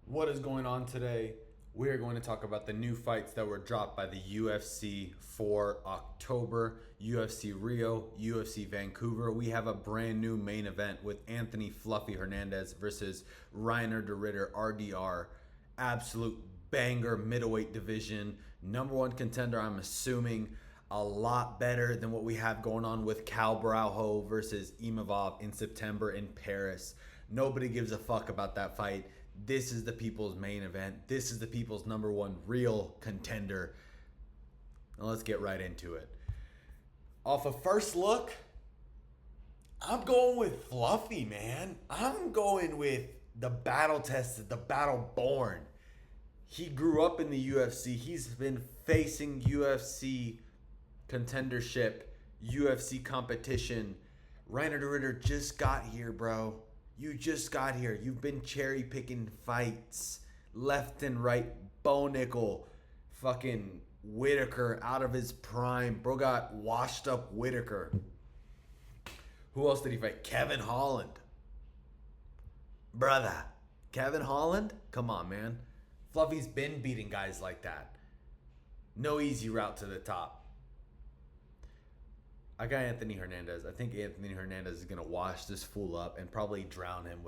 What is going on today? We are going to talk about the new fights that were dropped by the UFC for October, UFC Rio, UFC Vancouver. We have a brand new main event with Anthony Fluffy Hernandez versus Reiner de Ritter RDR. Absolute banger middleweight division. Number one contender, I'm assuming. A lot better than what we have going on with Cal Braujo versus Imavov in September in Paris. Nobody gives a fuck about that fight. This is the people's main event. This is the people's number one real contender. Now let's get right into it. Off a first look, I'm going with Fluffy, man. I'm going with the battle tested, the battle born. He grew up in the UFC. He's been facing UFC contendership, UFC competition. Reiner de Ritter just got here, bro. You just got here. You've been cherry picking fights left and right. Bo Nickel, fucking Whitaker out of his prime. Bro got washed up Whitaker. Who else did he fight? Kevin Holland. Brother. Kevin Holland? Come on, man. Fluffy's been beating guys like that. No easy route to the top. I got Anthony Hernandez. I think Anthony Hernandez is going to wash this fool up and probably drown him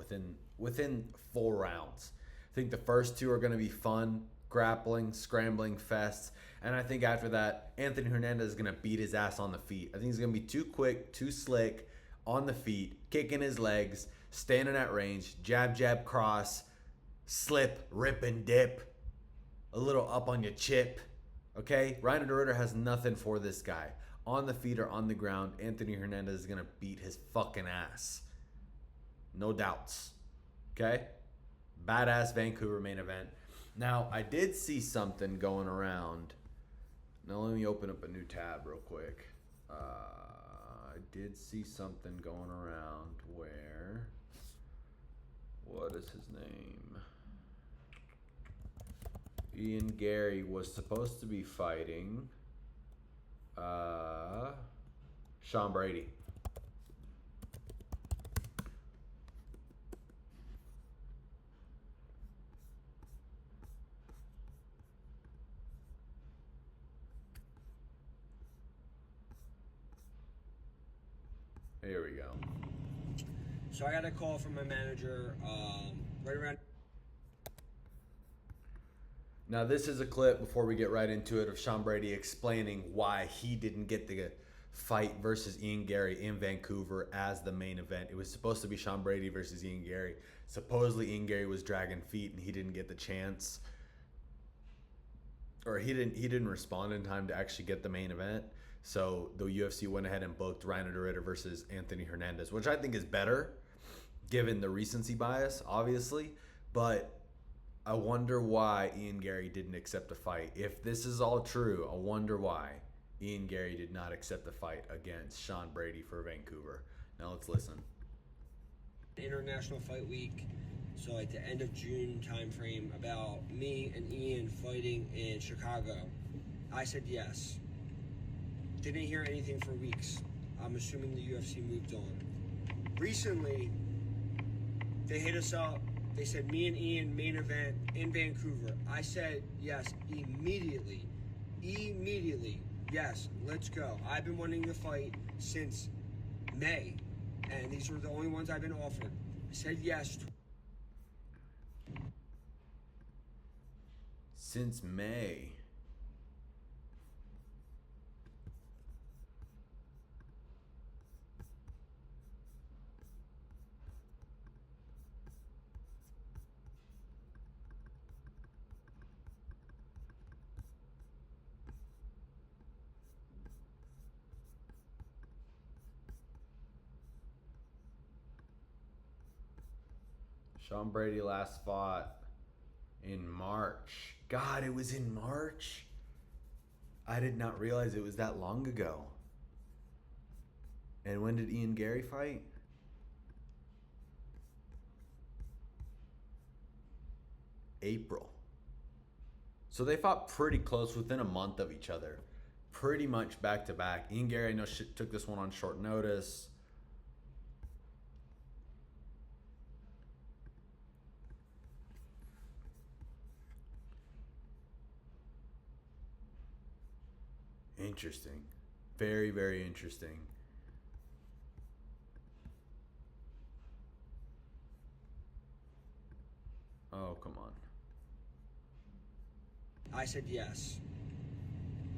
within 4 rounds. I think the first 2 are going to be fun, grappling, scrambling fests. And I think after that, Anthony Hernandez is going to beat his ass on the feet. I think he's going to be too quick, too slick on the feet, kicking his legs, standing at range, jab, jab, cross, slip, rip, and dip. A little up on your chip. Okay? Reiner de Ritter has nothing for this guy. On the feet or on the ground, Anthony Hernandez is going to beat his fucking ass. No doubts. Okay? Badass Vancouver main event. Now, I did see something going around. Now, let me open up a new tab real quick. I did see something going around where... What is his name? Ian Gary was supposed to be fighting... Sean Brady. Here we go. So I got a call from my manager right around. Now this is a clip before we get right into it of Sean Brady explaining why he didn't get the fight versus Ian Gary in Vancouver as the main event. It was supposed to be Sean Brady versus Ian Gary. Supposedly Ian Gary was dragging feet and he didn't get the chance. Or he didn't respond in time to actually get the main event. So the UFC went ahead and booked Reiner de Ritter versus Anthony Hernandez, which I think is better given the recency bias, obviously. But I wonder why Ian Gary didn't accept the fight. If this is all true, I wonder why Ian Gary did not accept the fight against Sean Brady for Vancouver. Now let's listen. International Fight Week, so at the end of June timeframe, about me and Ian fighting in Chicago. I said yes. Didn't hear anything for weeks. I'm assuming the UFC moved on. Recently, they hit us up. They said me and Ian main event in Vancouver. I said yes immediately. Immediately. Yes, let's go. I've been wanting to fight since May, and these were the only ones I've been offered. I said yes. Since May. Sean Brady last fought in March. God, it was in March? I did not realize it was that long ago. And when did Ian Gary fight? April. So they fought pretty close, within a month of each other. Pretty much back to back. Ian Gary, I know, took this one on short notice. Interesting. Very, very interesting. Oh, come on. I said yes.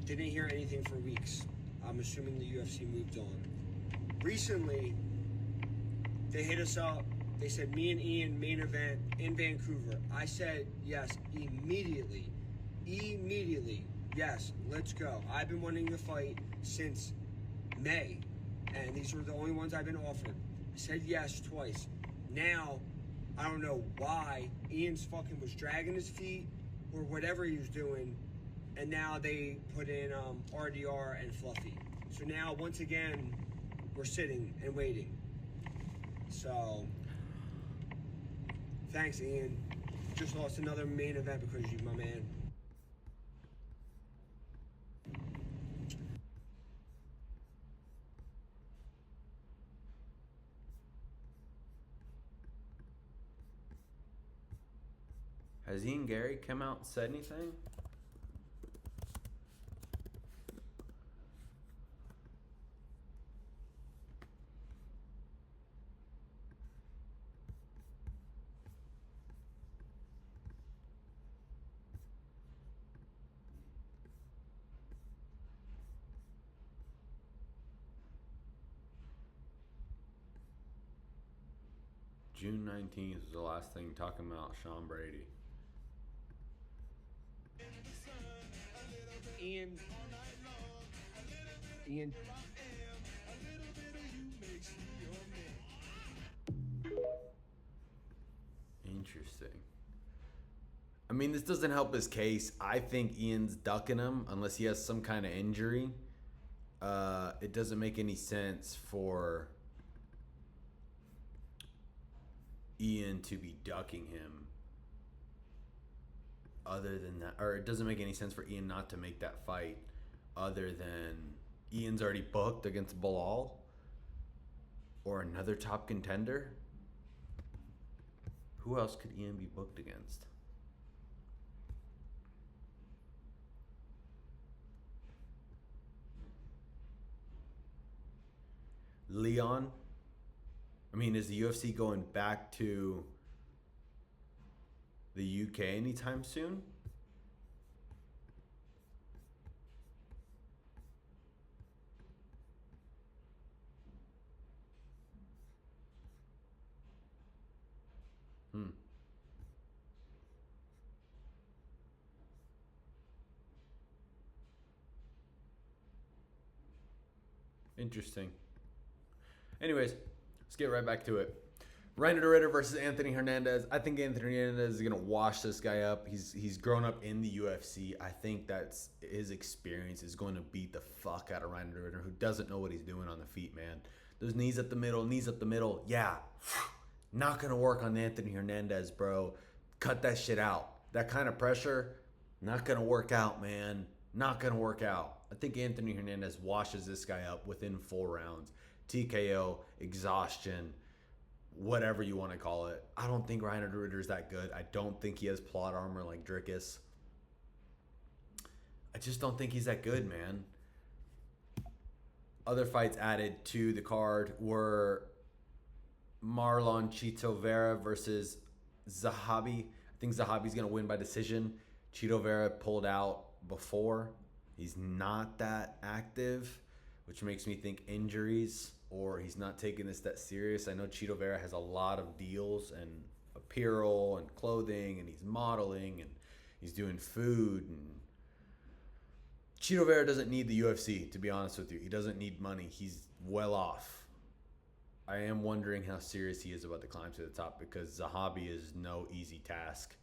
Didn't hear anything for weeks. I'm assuming the UFC moved on. Recently, they hit us up. They said, me and Ian, main event in Vancouver. I said yes immediately. Immediately. Yes, let's go. I've been wanting to fight since May, and these were the only ones I've been offered. I said yes twice. Now, I don't know why Ian's fucking was dragging his feet or whatever he was doing, and now they put in RDR and Fluffy. So now, once again, we're sitting and waiting. So, thanks, Ian. Just lost another main event because of you, my man. Has Ian Gary come out and said anything? June 19th was the last thing talking about Sean Brady. Ian. Interesting. I mean, this doesn't help his case. I think Ian's ducking him unless he has some kind of injury. It doesn't make any sense for Ian to be ducking him. Other than that, or it doesn't make any sense for Ian not to make that fight other than Ian's already booked against Bilal or another top contender. Who else could Ian be booked against? Leon? I mean, is the UFC going back to the UK anytime soon? Interesting. Anyways, let's get right back to it. Reiner Ritter versus Anthony Hernandez. I think Anthony Hernandez is gonna wash this guy up. He's grown up in the UFC. I think that's his experience is going to beat the fuck out of Reiner Ritter, who doesn't know what he's doing on the feet, man. Those knees up the middle. Yeah, not gonna work on Anthony Hernandez, bro. Cut that shit out. That kind of pressure, not gonna work out, man. Not gonna work out. I think Anthony Hernandez washes this guy up within 4 rounds. TKO, exhaustion, whatever you want to call it. I don't think Reiner Ritter's that good. I don't think he has plot armor like Dricus. I just don't think he's that good, man. Other fights added to the card were Marlon Chito Vera versus Zahabi. I think Zahabi's going to win by decision. Chito Vera pulled out before. He's not that active, which makes me think injuries or he's not taking this that serious. I know Chito Vera has a lot of deals and apparel and clothing, and he's modeling and he's doing food. And Chito Vera doesn't need the UFC, to be honest with you. He doesn't need money. He's well off. I am wondering how serious he is about the climb to the top because Zahabi is no easy task.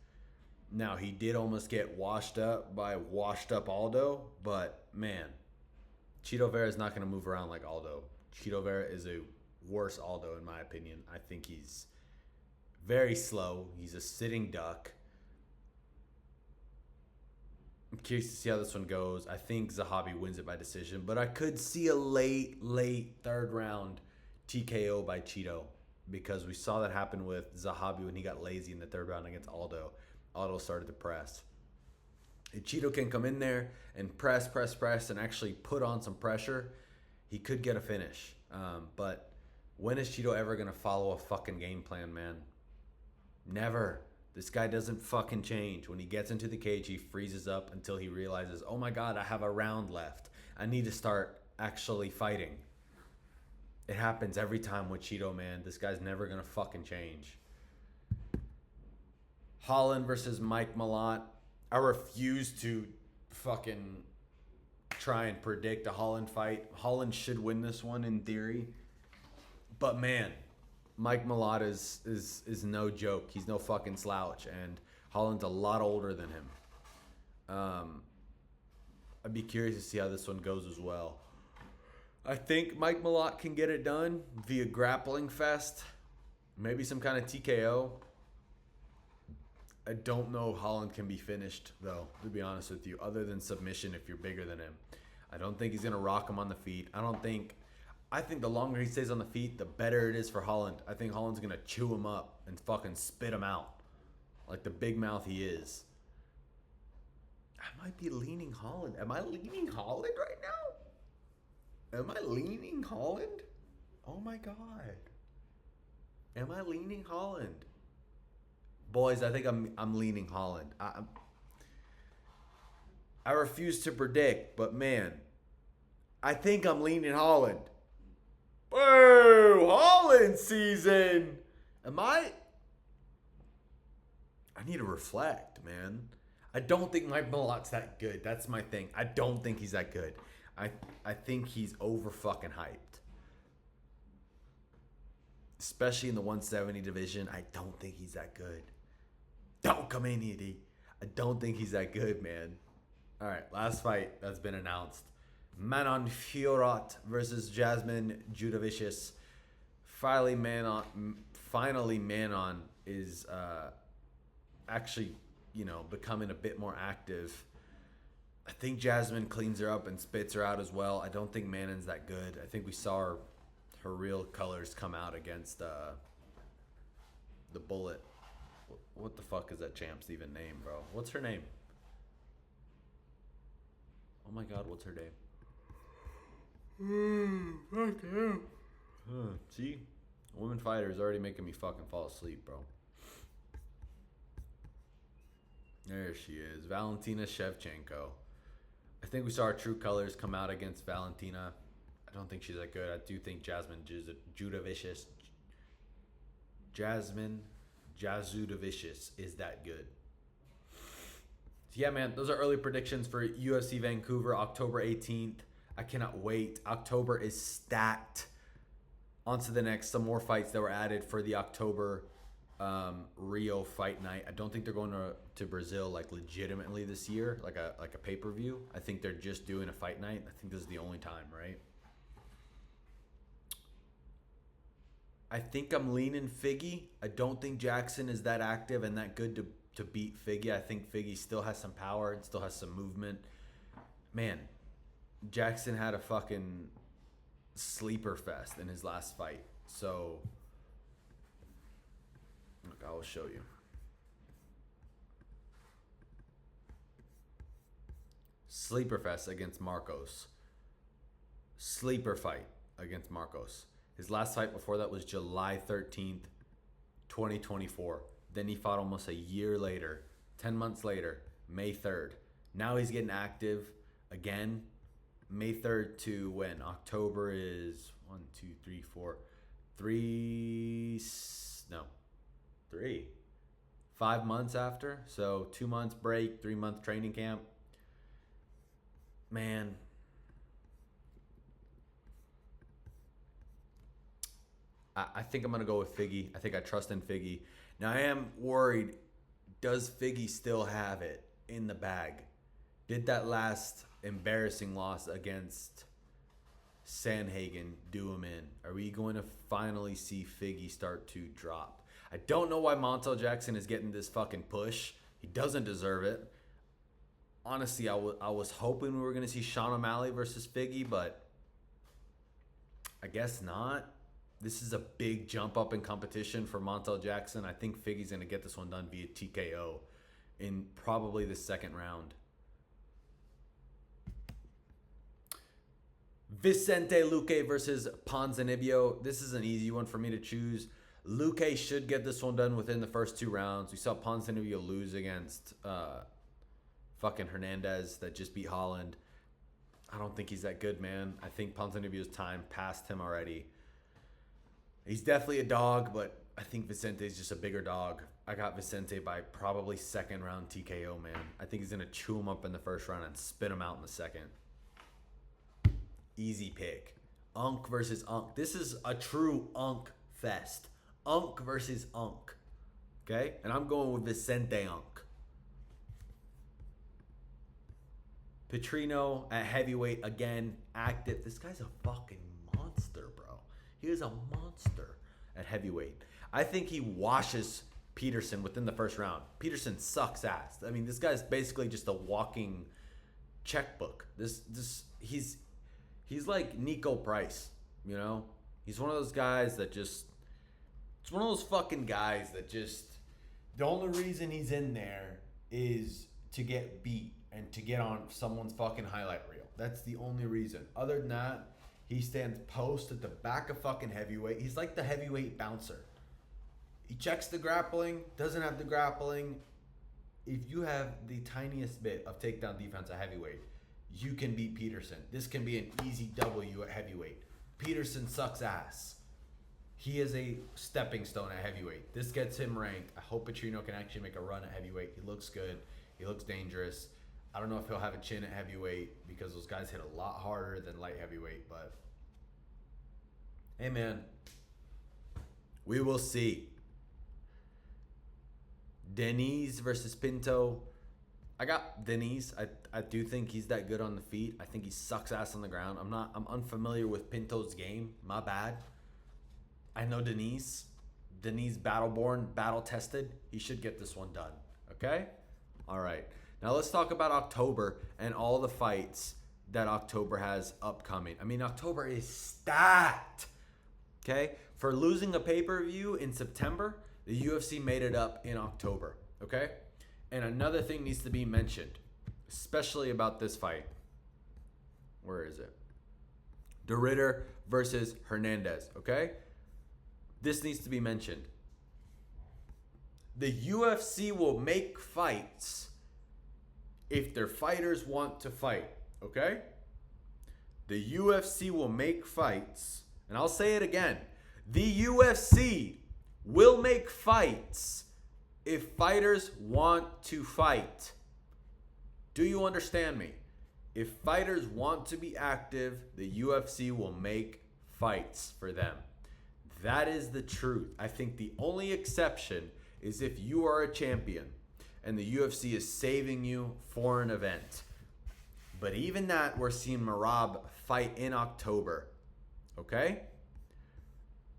Now, he did almost get washed up by washed up Aldo, but man, Chito Vera is not going to move around like Aldo. Chito Vera is a worse Aldo in my opinion. I think he's very slow. He's a sitting duck. I'm curious to see how this one goes. I think Zahabi wins it by decision, but I could see a late 3rd round TKO by Chito because we saw that happen with Zahabi when he got lazy in the 3rd round against Aldo. Aldo started to press. If Cheeto can come in there and press, and actually put on some pressure, he could get a finish. But when is Cheeto ever going to follow a fucking game plan, man? Never. This guy doesn't fucking change. When he gets into the cage, he freezes up until he realizes, oh my God, I have a round left. I need to start actually fighting. It happens every time with Cheeto, man. This guy's never going to fucking change. Holland versus Mike Malott. I refuse to fucking try and predict a Holland fight. Holland should win this one in theory. But man, Mike Malott is no joke. He's no fucking slouch. And Holland's a lot older than him. I'd be curious to see how this one goes as well. I think Mike Malott can get it done via grappling fest. Maybe some kind of TKO. I don't know if Holland can be finished, though, to be honest with you, other than submission if you're bigger than him. I don't think he's going to rock him on the feet. I think the longer he stays on the feet, the better it is for Holland. I think Holland's going to chew him up and fucking spit him out like the big mouth he is. I might be leaning Holland. Am I leaning Holland right now? Am I leaning Holland? Oh, my God. Am I leaning Holland? Boys, I think I'm leaning Holland. I refuse to predict, but man, I think I'm leaning Holland. Whoa, Holland season. I need to reflect, man. I don't think Mike Malott's that good. That's my thing. I don't think he's that good. I think he's over fucking hyped. Especially in the 170 division, I don't think he's that good. Don't come in here, D. I don't think he's that good, man. All right, last fight that's been announced. Manon Fiorot versus Jasmine Judavicius. Finally, Manon is actually, becoming a bit more active. I think Jasmine cleans her up and spits her out as well. I don't think Manon's that good. I think we saw her real colors come out against the Bullet. What the fuck is that champ's even name, bro? What's her name? Oh my God, what's her name? Okay. See? A woman fighter is already making me fucking fall asleep, bro. There she is. Valentina Shevchenko. I think we saw her true colors come out against Valentina. I don't think she's that good. I do think Jasmine Judavicius is that good. So yeah, man, those are early predictions for UFC Vancouver, October 18th. I cannot wait. October is stacked. On to the next. Some more fights that were added for the October Rio fight night. I don't think they're going to Brazil like legitimately this year, like a pay-per-view. I think they're just doing a fight night. I think this is the only time, right? I think I'm leaning Figgy. I don't think Jackson is that active and that good to beat Figgy. I think Figgy still has some power and still has some movement. Man, Jackson had a fucking sleeper fest in his last fight. So, look, I will show you. Sleeper fest against Marcos. Sleeper fight against Marcos. His last fight before that was July 13th, 2024. Then he fought almost a year later, 10 months later, May 3rd. Now he's getting active again. May 3rd to when? October is 5 months after. So 2 months break, 3 month training camp. Man. I think I'm going to go with Figgy. I think I trust in Figgy. Now, I am worried, does Figgy still have it in the bag? Did that last embarrassing loss against Sandhagen do him in? Are we going to finally see Figgy start to drop? I don't know why Montel Jackson is getting this fucking push. He doesn't deserve it. Honestly, I was hoping we were going to see Sean O'Malley versus Figgy, but I guess not. This is a big jump up in competition for Montel Jackson. I think Figgy's going to get this one done via TKO in probably the second round. Vicente Luque versus Ponzinibbio. This is an easy one for me to choose. Luque should get this one done within the first 2 rounds. We saw Ponzinibbio lose against fucking Hernandez that just beat Holland. I don't think he's that good, man. I think Ponzinibbio's time passed him already. He's definitely a dog, but I think Vicente's just a bigger dog. I got Vicente by probably 2nd round TKO, man. I think he's going to chew him up in the first round and spit him out in the second. Easy pick. Unk versus Unk. This is a true Unk fest. Unk versus Unk. Okay? And I'm going with Vicente Unk. Petrino at heavyweight again, active. This guy's a fucking monster, bro. He is a monster at heavyweight. I think he washes Peterson within the first round. Peterson sucks ass. I mean, this guy's basically just a walking checkbook. He's like Nico Price, you know? He's one of those guys that just... It's one of those fucking guys that just... The only reason he's in there is to get beat and to get on someone's fucking highlight reel. That's the only reason. Other than that, he stands post at the back of fucking heavyweight. He's like the heavyweight bouncer. He checks the grappling, doesn't have the grappling. If you have the tiniest bit of takedown defense at heavyweight, you can beat Peterson. This can be an easy W at heavyweight. Peterson sucks ass. He is a stepping stone at heavyweight. This gets him ranked. I hope Petrino can actually make a run at heavyweight. He looks good. He looks dangerous. I don't know if he'll have a chin at heavyweight because those guys hit a lot harder than light heavyweight, but hey, man, we will see. Deniz versus Pinto. I got Deniz. I do think he's that good on the feet. I think he sucks ass on the ground. I'm unfamiliar with Pinto's game. My bad. I know Deniz. Deniz battle-born, battle-tested. He should get this one done. Okay? All right. Now let's talk about October and all the fights that October has upcoming. I mean, October is stacked. Okay? For losing a pay-per-view in September, the UFC made it up in October. Okay? And another thing needs to be mentioned, especially about this fight. Where is it? De Ridder versus Hernandez. Okay? This needs to be mentioned. The UFC will make fights if their fighters want to fight, okay? The UFC will make fights, and I'll say it again. The UFC will make fights if fighters want to fight. Do you understand me? If fighters want to be active, the UFC will make fights for them. That is the truth. I think the only exception is if you are a champion and the UFC is saving you for an event. But even that, we're seeing Merab fight in October. Okay?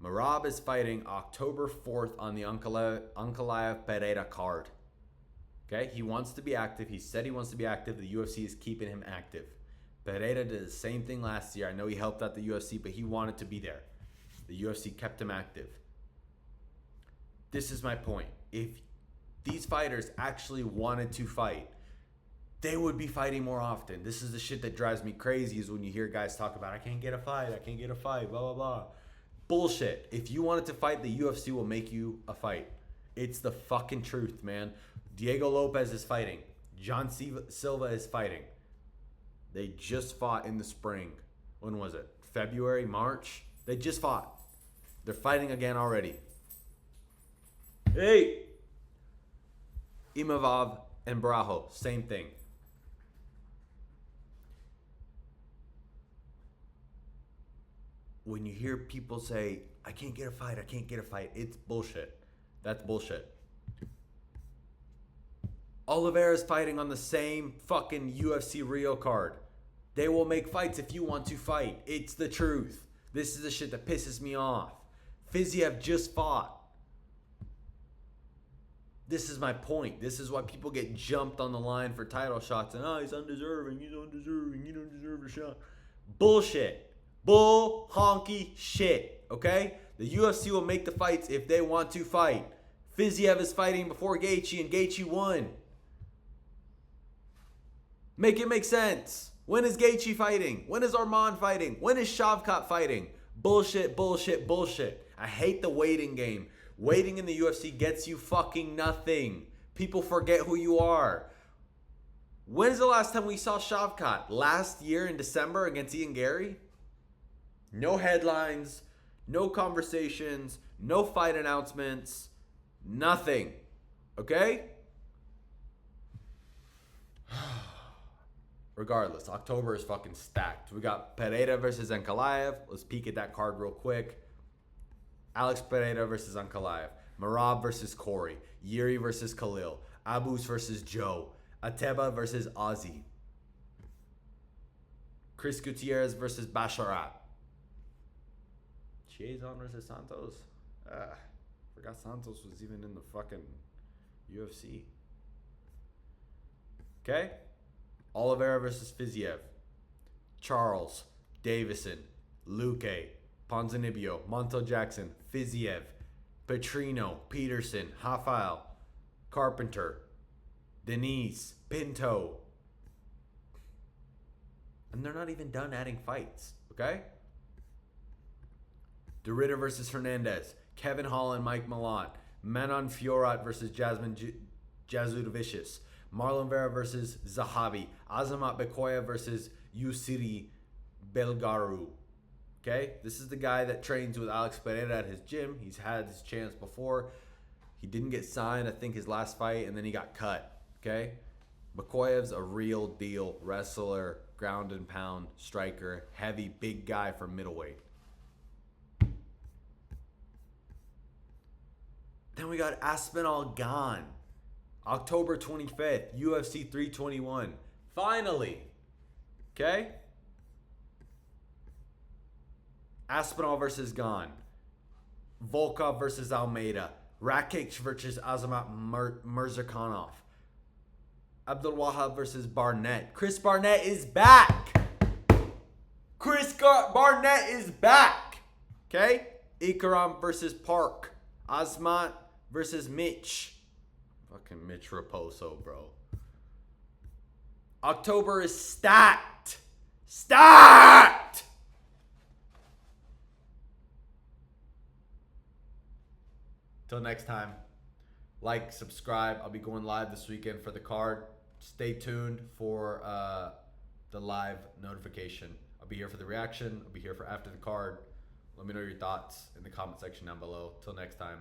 Merab is fighting October 4th on the Ankalaev Pereira card. Okay? He wants to be active. He said he wants to be active. The UFC is keeping him active. Pereira did the same thing last year. I know he helped out the UFC, but he wanted to be there. The UFC kept him active. This is my point. If these fighters actually wanted to fight, they would be fighting more often. This is the shit that drives me crazy is when you hear guys talk about, I can't get a fight, blah, blah, blah. Bullshit. If you wanted to fight, the UFC will make you a fight. It's the fucking truth, man. Diego Lopez is fighting. John Silva is fighting. They just fought in the spring. When was it? February, March? They just fought. They're fighting again already. Hey! Imavov and Barajo, same thing. When you hear people say, I can't get a fight, it's bullshit. That's bullshit. Oliveira's fighting on the same fucking UFC Rio card. They will make fights if you want to fight. It's the truth. This is the shit that pisses me off. Fiziev just fought. This is my point. This is why people get jumped on the line for title shots and, he's undeserving, you don't deserve a shot. Bullshit. Bull honky shit, okay? The UFC will make the fights if they want to fight. Fiziev is fighting before Gaethje and Gaethje won. Make it make sense. When is Gaethje fighting? When is Arman fighting? When is Shavkat fighting? Bullshit, bullshit, bullshit. I hate the waiting game. Waiting in the UFC gets you fucking nothing. People forget who you are. When's the last time we saw Shavkat? Last year in December against Ian Gary? No headlines, no conversations, no fight announcements, nothing. Okay? Regardless, October is fucking stacked. We got Pereira versus Ankalaev. Let's peek at that card real quick. Alex Pereira versus Ankalaev. Merab versus Corey. Yuri versus Khalil. Abus versus Joe. Ateba versus Ozzy. Chris Gutierrez versus Basharat. Chiazon versus Santos. Forgot Santos was even in the fucking UFC. Okay? Oliveira versus Fiziev. Charles. Davison. Luque. Ponzinibbio. Montel Jackson. Fiziev. Petrino. Peterson. Rafael. Carpenter. Denise. Pinto. And they're not even done adding fights. Okay? DeRitter versus Hernandez. Kevin Holland, Mike Milan. Manon Fiorot versus Jasmine Jazudovicius. Marlon Vera versus Zahabi. Azamat Bekoya versus Yusiri Belgaru. Okay? This is the guy that trains with Alex Pereira at his gym. He's had his chance before. He didn't get signed, I think, his last fight, and then he got cut. Okay? Bekoyev's a real deal wrestler, ground and pound, striker, heavy, big guy for middleweight. Then we got Aspinall Gane. October 25th, UFC 321. Finally. Okay? Aspinall versus Gane. Volkov versus Almeida. Rakic versus Azamat Mirzakhanov. Abdul Wahab versus Barnett. Chris Barnett is back. Barnett is back. Okay? Ikaram versus Park. Asmat versus Mitch. Fucking Mitch Raposo, bro. October is stacked. Stacked! Till next time. Like, subscribe. I'll be going live this weekend for the card. Stay tuned for the live notification. I'll be here for the reaction. I'll be here for after the card. Let me know your thoughts in the comment section down below. Till next time.